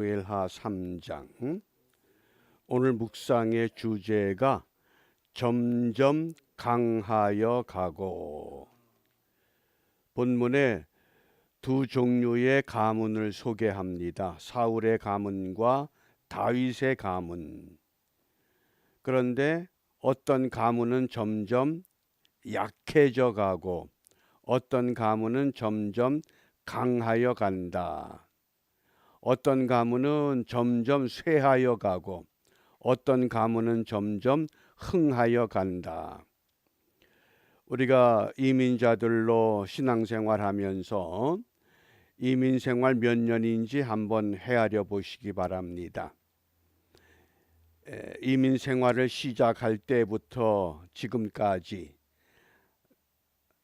사무엘하 3장. 오늘 묵상의 주제가 점점 강하여 가고. 본문에 두 종류의 가문을 소개합니다. 사울의 가문과 다윗의 가문. 그런데 어떤 가문은 점점 약해져 가고 어떤 가문은 점점 강하여 간다. 어떤 가문은 점점 쇠하여 가고 어떤 가문은 점점 흥하여 간다. 우리가 이민자들로 신앙생활하면서 이민생활 몇 년인지 한번 헤아려 보시기 바랍니다. 이민생활을 시작할 때부터 지금까지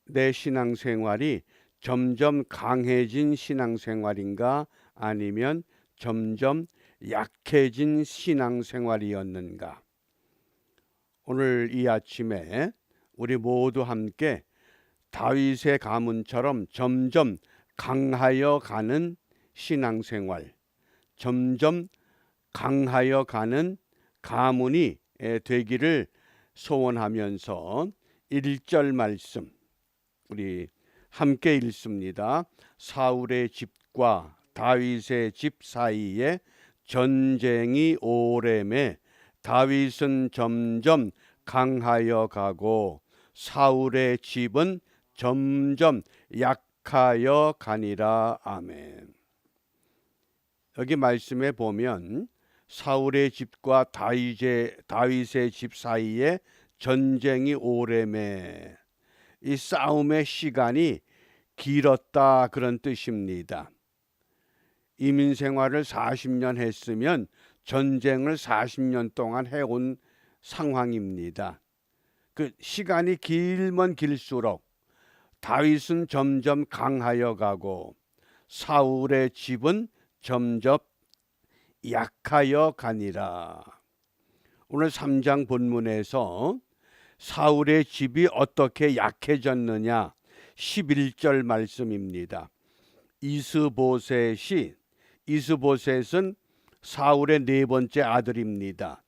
내 신앙생활이 점점 강해진 신앙생활인가 아니면 점점 약해진 신앙생활이었는가? 오늘 이 아침에 우리 모두 함께 다윗의 가문처럼 점점 강하여 가는 신앙생활, 점점 강하여 가는 가문이 되기를 소원하면서 1절 말씀 우리 함께 읽습니다. 사울의 집과 다윗의 집 사이에 전쟁이 오래매 다윗은 점점 강하여 가고 사울의 집은 점점 약하여 가니라. 아멘. 여기 말씀에 보면 사울의 집과 다윗의 집 사이에 전쟁이 오래매, 이 싸움의 시간이 길었다 그런 뜻입니다. 이민생활을 40년 했으면 전쟁을 40년 동안 해온 상황입니다. 그 시간이 길면 길수록 다윗은 점점 강하여 가고 사울의 집은 점점 약하여 가니라. 오늘 3장 본문에서 사울의 집이 어떻게 약해졌느냐 11절 말씀입니다. 이스보셋은 사울의 네 번째 아들입니다.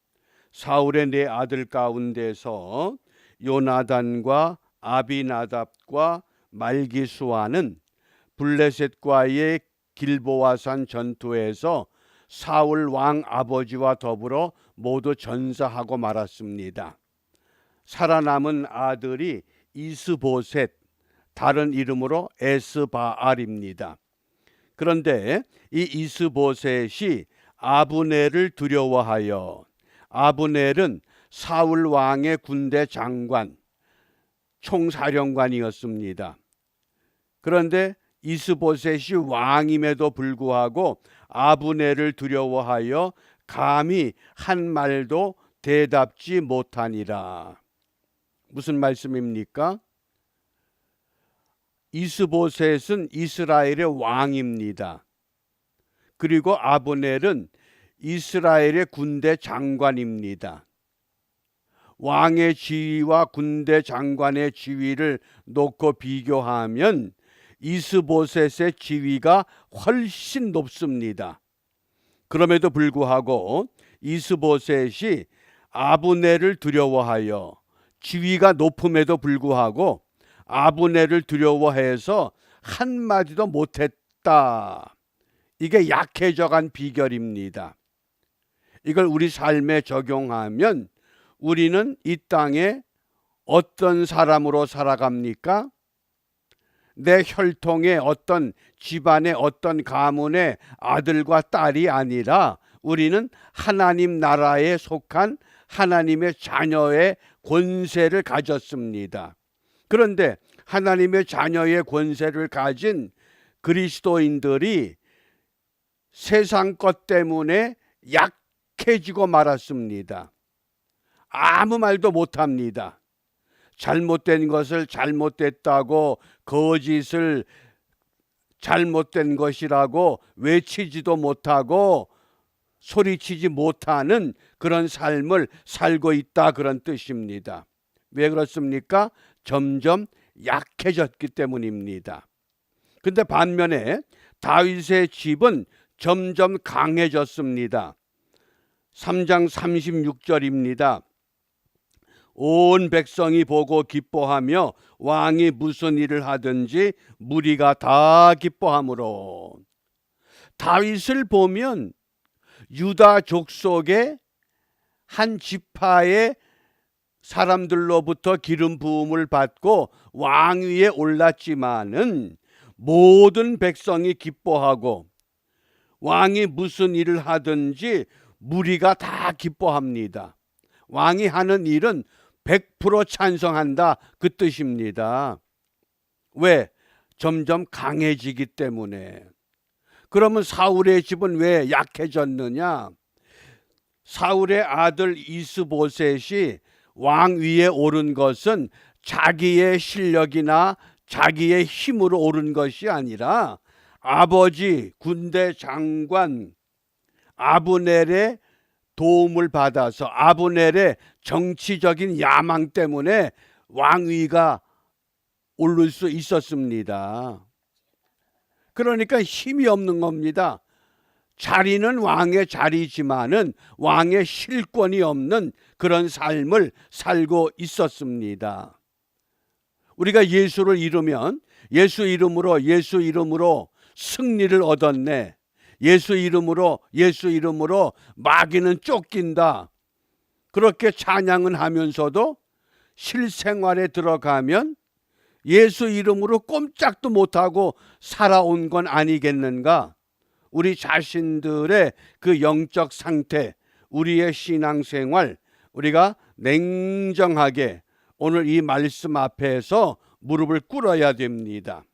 사울의 네 아들 가운데서 요나단과 아비나답과 말기수아는 블레셋과의 길보아산 전투에서 사울 왕 아버지와 더불어 모두 전사하고 말았습니다. 살아남은 아들이 이스보셋, 다른 이름으로 에스바알입니다. 그런데 이 이스보셋이 아브넬을 두려워하여, 아브넬은 사울 왕의 군대 장관, 총사령관이었습니다. 그런데 이스보셋이 왕임에도 불구하고 아브넬을 두려워하여 감히 한 말도 대답지 못하니라. 무슨 말씀입니까? 이스보셋은 이스라엘의 왕입니다. 그리고 아브넬은 이스라엘의 군대 장관입니다. 왕의 지위와 군대 장관의 지위를 놓고 비교하면 이스보셋의 지위가 훨씬 높습니다. 그럼에도 불구하고 이스보셋이 아브넬을 두려워하여, 지위가 높음에도 불구하고 아브넬을 두려워해서 한마디도 못했다. 이게 약해져간 비결입니다. 이걸 우리 삶에 적용하면 우리는 이 땅에 어떤 사람으로 살아갑니까? 내 혈통의 어떤 집안의 어떤 가문의 아들과 딸이 아니라 우리는 하나님 나라에 속한 하나님의 자녀의 권세를 가졌습니다. 그런데 하나님의 자녀의 권세를 가진 그리스도인들이 세상 것 때문에 약해지고 말았습니다. 아무 말도 못합니다. 잘못된 것을 잘못됐다고, 거짓을 잘못된 것이라고 외치지도 못하고 소리치지 못하는 그런 삶을 살고 있다 그런 뜻입니다. 왜 그렇습니까? 점점 약해졌기 때문입니다. 근데 반면에 다윗의 집은 점점 강해졌습니다. 3장 36절입니다. 온 백성이 보고 기뻐하며 왕이 무슨 일을 하든지 무리가 다 기뻐하므로. 다윗을 보면 유다 족속의 한 지파의 사람들로부터 기름 부음을 받고 왕위에 올랐지만은 모든 백성이 기뻐하고 왕이 무슨 일을 하든지 무리가 다 기뻐합니다. 왕이 하는 일은 100% 찬성한다, 그 뜻입니다. 왜? 점점 강해지기 때문에. 그러면 사울의 집은 왜 약해졌느냐? 사울의 아들 이스보셋이 왕위에 오른 것은 자기의 실력이나 자기의 힘으로 오른 것이 아니라 아버지 군대 장관 아브넬의 도움을 받아서 아브넬의 정치적인 야망 때문에 왕위가 오를 수 있었습니다. 그러니까 힘이 없는 겁니다. 자리는 왕의 자리지만은 왕의 실권이 없는 그런 삶을 살고 있었습니다. 우리가 예수를 잃으면 예수 이름으로 승리를 얻었네. 예수 이름으로 마귀는 쫓긴다. 그렇게 찬양은 하면서도 실생활에 들어가면 예수 이름으로 꼼짝도 못하고 살아온 건 아니겠는가? 우리 자신들의 그 영적 상태, 우리의 신앙생활, 우리가 냉정하게 오늘 이 말씀 앞에서 무릎을 꿇어야 됩니다.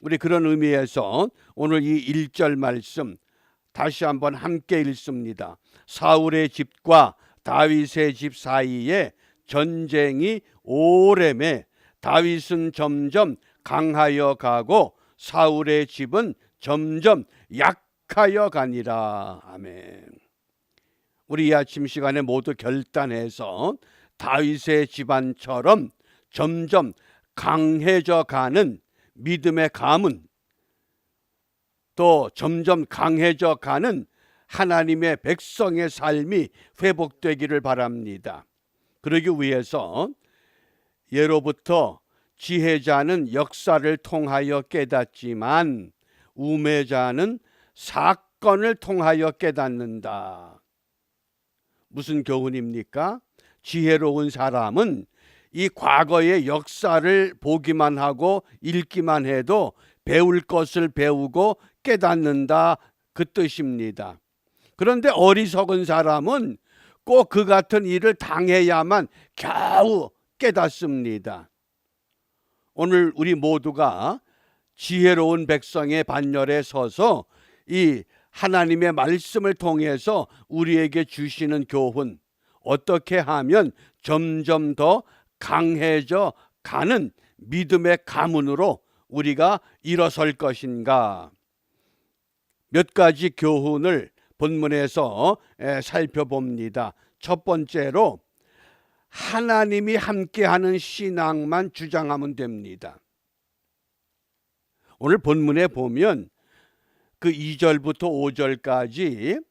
우리 그런 의미에서 오늘 이 1절 말씀 다시 한번 함께 읽습니다. 사울의 집과 다윗의 집 사이에 전쟁이 오래매 다윗은 점점 강하여 가고 사울의 집은 점점 약하여 가니라. 아멘. 우리 이 아침 시간에 모두 결단해서 다윗의 집안처럼 점점 강해져 가는 믿음의 가문, 또 점점 강해져 가는 하나님의 백성의 삶이 회복되기를 바랍니다. 그러기 위해서 예로부터 지혜자는 역사를 통하여 깨닫지만 우매자는 사건을 통하여 깨닫는다. 무슨 교훈입니까? 지혜로운 사람은 이 과거의 역사를 보기만 하고 읽기만 해도 배울 것을 배우고 깨닫는다, 그 뜻입니다. 그런데 어리석은 사람은 꼭 그 같은 일을 당해야만 겨우 깨닫습니다. 오늘 우리 모두가 지혜로운 백성의 반열에 서서 이 하나님의 말씀을 통해서 우리에게 주시는 교훈, 어떻게 하면 점점 더 강해져 가는 믿음의 가문으로 우리가 일어설 것인가? 몇 가지 교훈을 본문에서 살펴봅니다. 첫 번째로 하나님이 함께하는 신앙만 주장하면 됩니다. 오늘 본문에 보면 그 2절부터 5절까지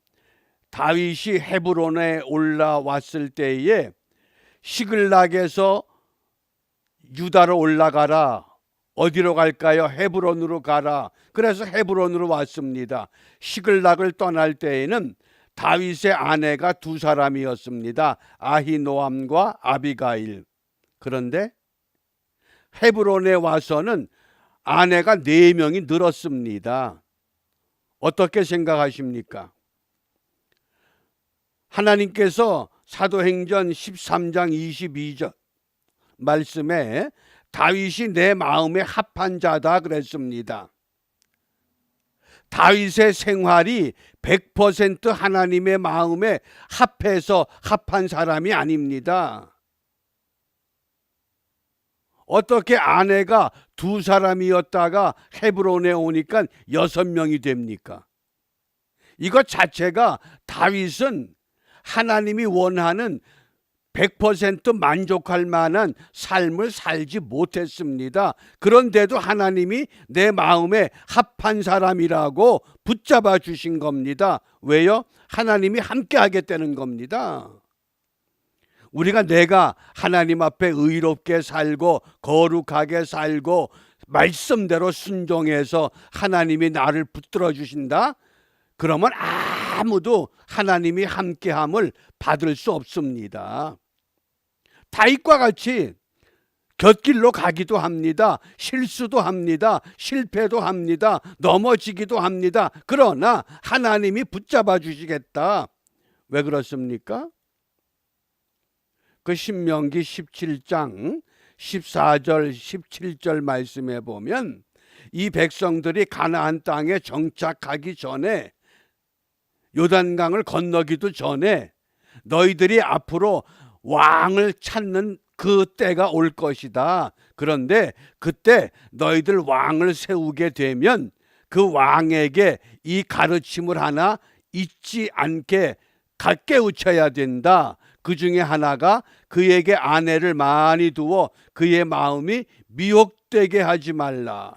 다윗이 헤브론에 올라왔을 때에 시글락에서 유다로 올라가라. 어디로 갈까요? 헤브론으로 가라. 그래서 헤브론으로 왔습니다. 시글락을 떠날 때에는 다윗의 아내가 두 사람이었습니다. 아히노암과 아비가일. 그런데 헤브론에 와서는 아내가 4명이 늘었습니다. 어떻게 생각하십니까? 하나님께서 사도행전 13장 22절 말씀에 다윗이 내 마음에 합한 자다 그랬습니다. 다윗의 생활이 100% 하나님의 마음에 합해서 합한 사람이 아닙니다. 어떻게 아내가 두 사람이었다가 헤브론에 오니까 6명이 됩니까? 이것 자체가 다윗은 하나님이 원하는 100% 만족할 만한 삶을 살지 못했습니다. 그런데도 하나님이 내 마음에 합한 사람이라고 붙잡아 주신 겁니다. 왜요? 하나님이 함께 하겠다는 겁니다. 우리가 내가 하나님 앞에 의롭게 살고 거룩하게 살고 말씀대로 순종해서 하나님이 나를 붙들어 주신다? 그러면 아무도 하나님이 함께함을 받을 수 없습니다. 다윗과 같이 곁길로 가기도 합니다. 실수도 합니다. 실패도 합니다. 넘어지기도 합니다. 그러나 하나님이 붙잡아 주시겠다. 왜 그렇습니까? 그 신명기 17장 14절 17절 말씀에 보면 이 백성들이 가나안 땅에 정착하기 전에 요단강을 건너기도 전에 너희들이 앞으로 왕을 찾는 그 때가 올 것이다. 그런데 그때 너희들 왕을 세우게 되면 그 왕에게 이 가르침을 하나 잊지 않게 깨우쳐야 된다. 그 중에 하나가 그에게 아내를 많이 두어 그의 마음이 미혹되게 하지 말라.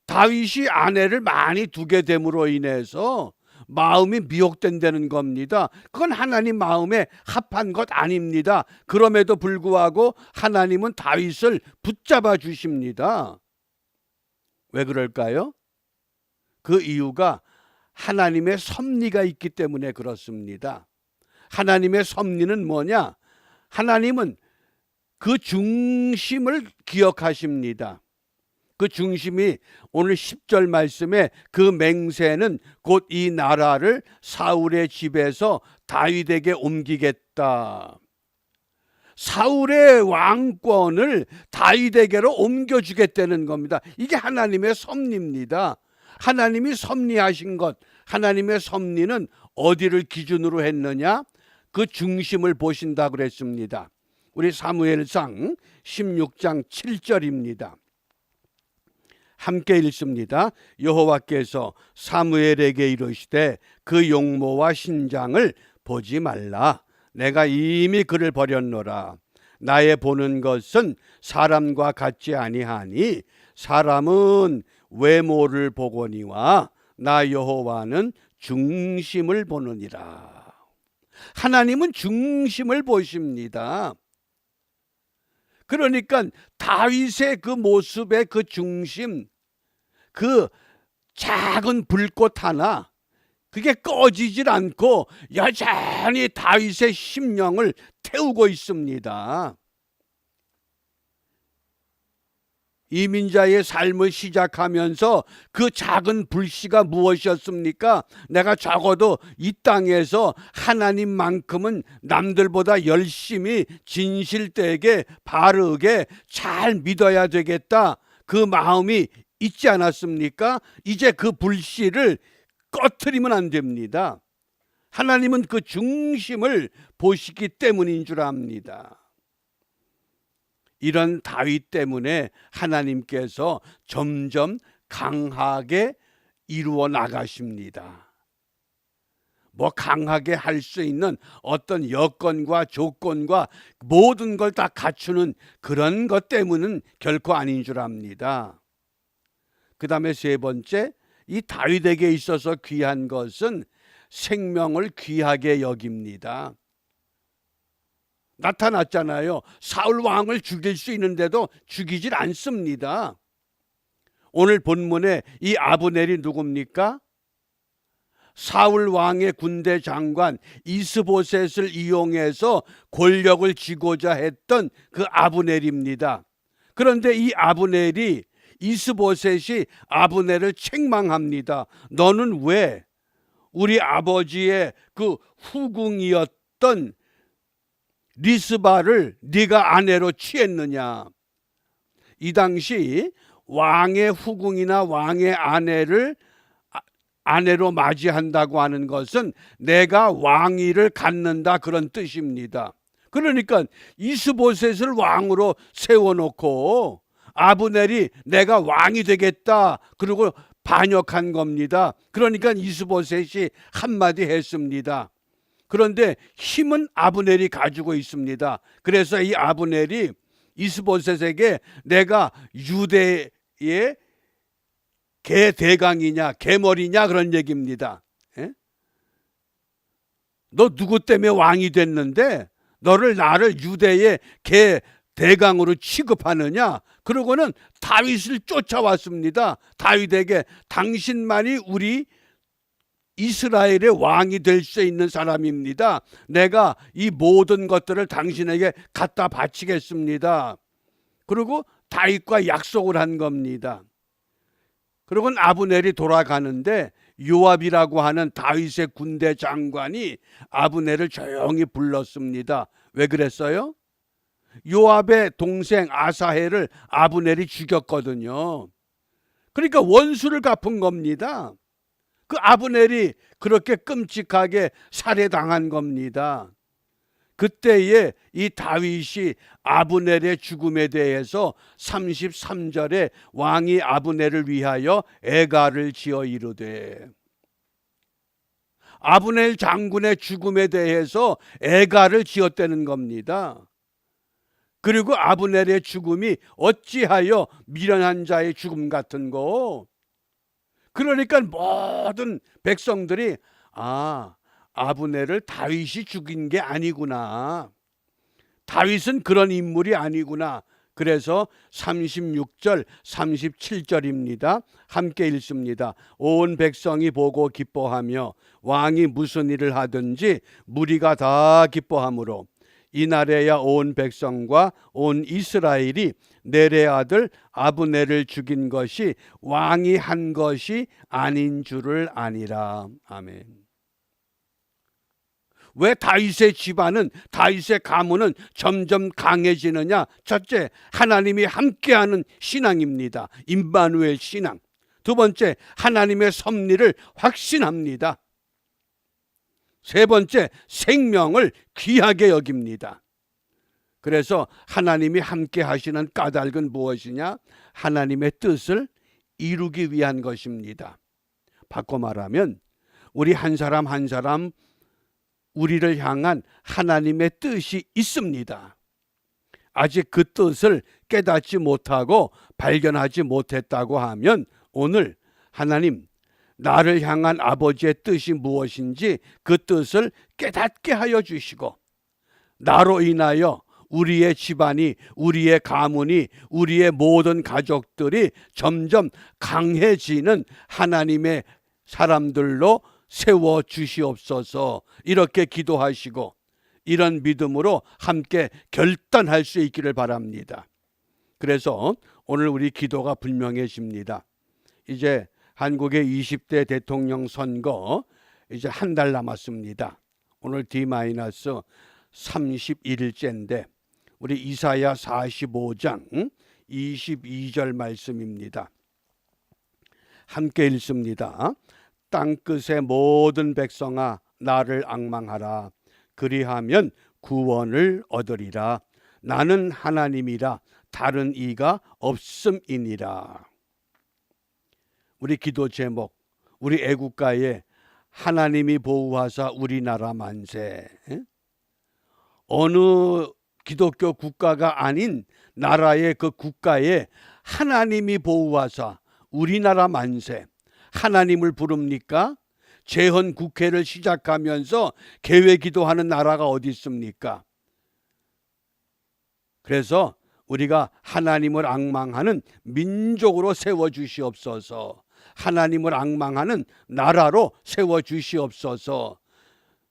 다윗이 아내를 많이 두게 됨으로 인해서 마음이 미혹된다는 겁니다. 그건 하나님 마음에 합한 것 아닙니다. 그럼에도 불구하고 하나님은 다윗을 붙잡아 주십니다. 왜 그럴까요? 그 이유가 하나님의 섭리가 있기 때문에 그렇습니다. 하나님의 섭리는 뭐냐? 하나님은 그 중심을 기억하십니다. 그 중심이 오늘 10절 말씀에 그 맹세는 곧 이 나라를 사울의 집에서 다윗에게 옮기겠다. 사울의 왕권을 다윗에게로 옮겨주겠다는 겁니다. 이게 하나님의 섭리입니다. 하나님이 섭리하신 것, 하나님의 섭리는 어디를 기준으로 했느냐? 그 중심을 보신다 그랬습니다. 우리 사무엘상 16장 7절입니다. 함께 읽습니다. 여호와께서 사무엘에게 이르시되 그 용모와 신장을 보지 말라. 내가 이미 그를 버렸노라. 나의 보는 것은 사람과 같지 아니하니 사람은 외모를 보거니와 나 여호와는 중심을 보느니라. 하나님은 중심을 보십니다. 그러니까 다윗의 그 모습의 그 중심, 그 작은 불꽃 하나, 그게 꺼지질 않고 여전히 다윗의 심령을 태우고 있습니다. 이민자의 삶을 시작하면서 그 작은 불씨가 무엇이었습니까? 내가 적어도 이 땅에서 하나님만큼은 남들보다 열심히 진실되게 바르게 잘 믿어야 되겠다. 그 마음이 있지 않았습니까? 이제 그 불씨를 꺼트리면 안 됩니다. 하나님은 그 중심을 보시기 때문인 줄 압니다. 이런 다윗 때문에 하나님께서 점점 강하게 이루어 나가십니다. 뭐 강하게 할 수 있는 어떤 여건과 조건과 모든 걸 다 갖추는 그런 것 때문은 결코 아닌 줄 압니다. 그 다음에 세 번째, 이 다윗에게 있어서 귀한 것은 생명을 귀하게 여깁니다. 나타났잖아요. 사울 왕을 죽일 수 있는데도 죽이질 않습니다. 오늘 본문에 이 아브넬이 누굽니까? 사울 왕의 군대 장관 이스보셋을 이용해서 권력을 쥐고자 했던 그 아브넬입니다. 그런데 이 아브넬이 이스보셋이 아브넬을 책망합니다. 너는 왜 우리 아버지의 그 후궁이었던 리스바를 네가 아내로 취했느냐? 이 당시 왕의 후궁이나 왕의 아내를 아내로 맞이한다고 하는 것은 내가 왕위를 갖는다 그런 뜻입니다. 그러니까 이스보셋을 왕으로 세워놓고 아브넬이 내가 왕이 되겠다 그리고 반역한 겁니다. 그러니까 이스보셋이 한마디 했습니다. 그런데 힘은 아브넬이 가지고 있습니다. 그래서 이 아브넬이 이스보셋에게 내가 유대의 개 대강이냐 개머리냐 그런 얘기입니다. 예? 너 누구 때문에 왕이 됐는데 나를 유대의 개 대강으로 취급하느냐? 그러고는 다윗을 쫓아왔습니다. 다윗에게 당신만이 우리 이스라엘의 왕이 될 수 있는 사람입니다. 내가 이 모든 것들을 당신에게 갖다 바치겠습니다. 그리고 다윗과 약속을 한 겁니다. 그러고는 아브넬이 돌아가는데 요압이라고 하는 다윗의 군대 장관이 아브넬을 조용히 불렀습니다. 왜 그랬어요? 요압의 동생 아사헬을 아브넬이 죽였거든요. 그러니까 원수를 갚은 겁니다. 그 아브넬이 그렇게 끔찍하게 살해당한 겁니다. 그때에 이 다윗이 아브넬의 죽음에 대해서 33절에 왕이 아브넬을 위하여 애가를 지어 이르되, 아브넬 장군의 죽음에 대해서 애가를 지었다는 겁니다. 그리고 아브넬의 죽음이 어찌하여 미련한 자의 죽음 같은 거. 그러니까 모든 백성들이 아브넬을 다윗이 죽인 게 아니구나. 다윗은 그런 인물이 아니구나. 그래서 36절, 37절입니다. 함께 읽습니다. 온 백성이 보고 기뻐하며 왕이 무슨 일을 하든지 무리가 다 기뻐하므로 이날에야 온 백성과 온 이스라엘이 넬의 아들 아브넬을 죽인 것이 왕이 한 것이 아닌 줄을 아니라. 아멘. 왜 다윗의 집안은, 다윗의 가문은 점점 강해지느냐? 첫째, 하나님이 함께하는 신앙입니다. 임마누엘 신앙. 두 번째, 하나님의 섭리를 확신합니다. 세 번째, 생명을 귀하게 여깁니다. 그래서 하나님이 함께 하시는 까닭은 무엇이냐? 하나님의 뜻을 이루기 위한 것입니다. 바꿔 말하면 우리 한 사람 한 사람 우리를 향한 하나님의 뜻이 있습니다. 아직 그 뜻을 깨닫지 못하고 발견하지 못했다고 하면 오늘 하나님, 나를 향한 아버지의 뜻이 무엇인지 그 뜻을 깨닫게 하여 주시고, 나로 인하여 우리의 집안이, 우리의 가문이, 우리의 모든 가족들이 점점 강해지는 하나님의 사람들로 세워 주시옵소서. 이렇게 기도하시고 이런 믿음으로 함께 결단할 수 있기를 바랍니다. 그래서 오늘 우리 기도가 분명해집니다. 이제 한국의 20대 대통령 선거 이제 한 달 남았습니다. 오늘 D-31일째인데 우리 이사야 45장 22절 말씀입니다. 함께 읽습니다. 땅끝의 모든 백성아 나를 앙망하라. 그리하면 구원을 얻으리라. 나는 하나님이라 다른 이가 없음이니라. 우리 기도 제목, 우리 애국가에 하나님이 보호하사 우리나라 만세. 어느 기독교 국가가 아닌 나라의 그 국가에 하나님이 보호하사 우리나라 만세. 하나님을 부릅니까? 재헌 국회를 시작하면서 개회기도하는 나라가 어디 있습니까? 그래서 우리가 하나님을 앙망하는 민족으로 세워주시옵소서. 하나님을 앙망하는 나라로 세워주시옵소서.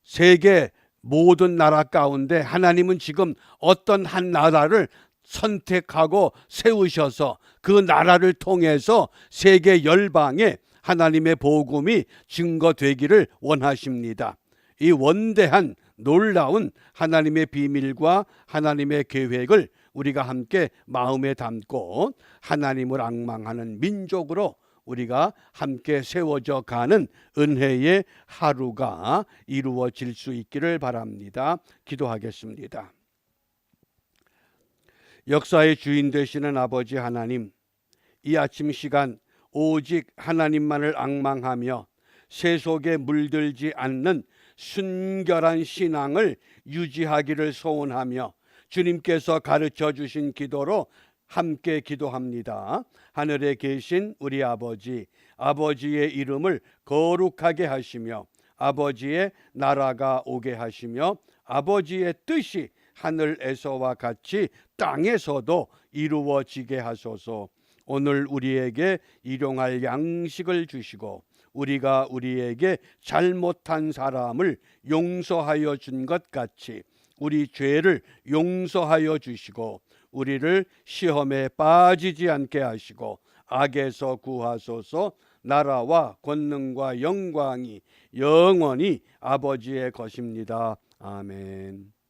세계 모든 나라 가운데 하나님은 지금 어떤 한 나라를 선택하고 세우셔서 그 나라를 통해서 세계 열방에 하나님의 복음이 증거되기를 원하십니다. 이 원대한 놀라운 하나님의 비밀과 하나님의 계획을 우리가 함께 마음에 담고 하나님을 앙망하는 민족으로 우리가 함께 세워져 가는 은혜의 하루가 이루어질 수 있기를 바랍니다. 기도하겠습니다. 역사의 주인 되시는 아버지 하나님, 이 아침 시간 오직 하나님만을 앙망하며 세속에 물들지 않는 순결한 신앙을 유지하기를 소원하며 주님께서 가르쳐 주신 기도로 함께 기도합니다. 하늘에 계신 우리 아버지, 아버지의 이름을 거룩하게 하시며 아버지의 나라가 오게 하시며 아버지의 뜻이 하늘에서와 같이 땅에서도 이루어지게 하소서. 오늘 우리에게 일용할 양식을 주시고 우리가 우리에게 잘못한 사람을 용서하여 준 것 같이 우리 죄를 용서하여 주시고 우리를 시험에 빠지지 않게 하시고 악에서 구하소서. 나라와 권능과 영광이 영원히 아버지의 것입니다. 아멘.